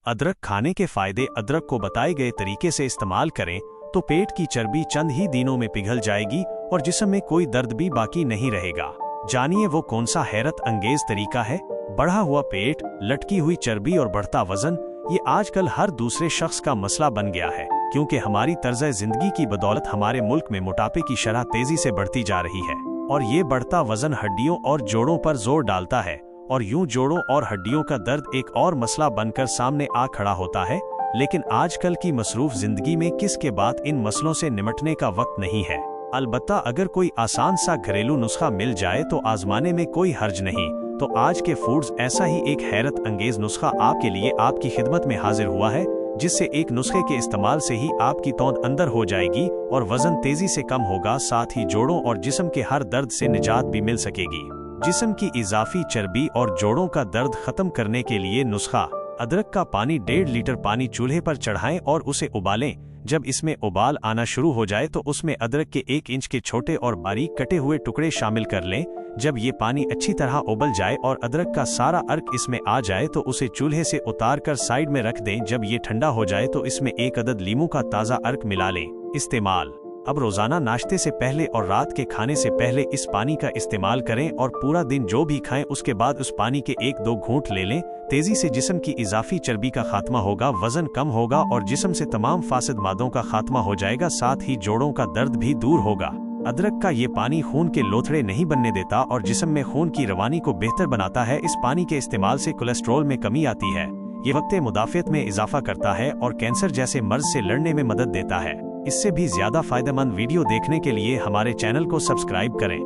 अदरक खाने के फायदे। अदरक को बताए गए तरीके से इस्तेमाल करें तो पेट की चर्बी चंद ही दिनों में पिघल जाएगी और जिस्म में कोई दर्द भी बाकी नहीं रहेगा। जानिए वो कौन सा हैरत अंगेज तरीका है। बढ़ा हुआ पेट, लटकी हुई चर्बी और बढ़ता वजन, ये आजकल हर दूसरे शख्स का मसला बन गया है, क्योंकि हमारी तर्ज जिंदगी की बदौलत हमारे मुल्क में मोटापे की शरह तेजी से बढ़ती जा रही है और ये बढ़ता वजन हड्डियों और जोड़ों पर जोर डालता है और यूं जोड़ों और हड्डियों का दर्द एक और मसला बनकर सामने आ खड़ा होता है। लेकिन आजकल की मसरूफ जिंदगी में किसके बाद इन मसलों से निमटने का वक्त नहीं है। अलबत्ता अगर कोई आसान सा घरेलू नुस्खा मिल जाए तो आजमाने में कोई हर्ज नहीं। तो आज के फूड्स ऐसा ही एक हैरत अंगेज नुस्खा आपके लिए आपकी खिदमत में हाजिर हुआ है, जिससे एक नुस्खे के इस्तेमाल से ही आपकी तौंद अंदर हो जाएगी और वजन तेजी से कम होगा, साथ ही जोड़ों और जिस्म के हर दर्द से निजात भी मिल सकेगी। जिस्म की इजाफी चर्बी और जोड़ों का दर्द खत्म करने के लिए नुस्खा। अदरक का पानी 1.5 लीटर पानी चूल्हे पर चढ़ाएं और उसे उबालें। जब इसमें उबाल आना शुरू हो जाए तो उसमें अदरक के 1 इंच के छोटे और बारीक कटे हुए टुकड़े शामिल कर लें। जब ये पानी अच्छी तरह उबल जाए और अदरक का सारा अर्क इसमें आ जाए तो उसे चूल्हे से उतार कर साइड में रख दें। जब ये ठंडा हो जाए तो इसमें 1 अदद लीमू का ताज़ा अर्क मिला लें। इस्तेमाल। अब रोजाना नाश्ते से पहले और रात के खाने से पहले इस पानी का इस्तेमाल करें और पूरा दिन जो भी खाएं उसके बाद उस पानी के 1-2 घूंट ले लें। तेजी से जिस्म की इजाफी चर्बी का खात्मा होगा, वजन कम होगा और जिस्म से तमाम फासिद मादों का खात्मा हो जाएगा, साथ ही जोड़ों का दर्द भी दूर होगा। अदरक का ये पानी खून के लोथड़े नहीं बनने देता और जिस्म में खून की रवानी को बेहतर बनाता है। इस पानी के इस्तेमाल से कोलेस्ट्रॉल में कमी आती है, ये वक्त मुदाफ़ियत में इजाफा करता है और कैंसर जैसे मर्ज से लड़ने में मदद देता है। इससे भी ज्यादा फायदेमंद वीडियो देखने के लिए हमारे चैनल को सब्सक्राइब करें।